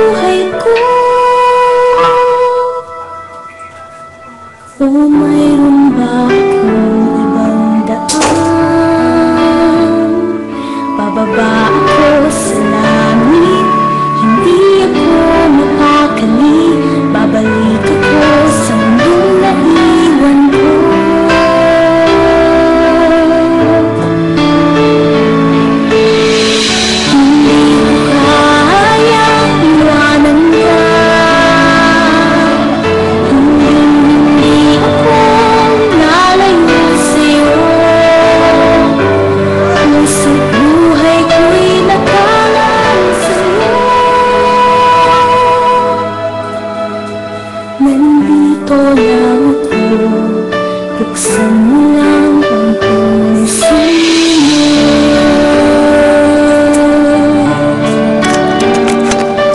buhay ko. O mayroon ba akong ibang daan? Bababa ako sa langit, hindi ako mapakali. Babalik ako sa mundong naiwan ko. Hindi ko kayang iwanan ka. Hindi ako lalayo sa'yo. Puso't buhay ko'y nakalaan sa'yo. Nandito lang ako, buksan mo lang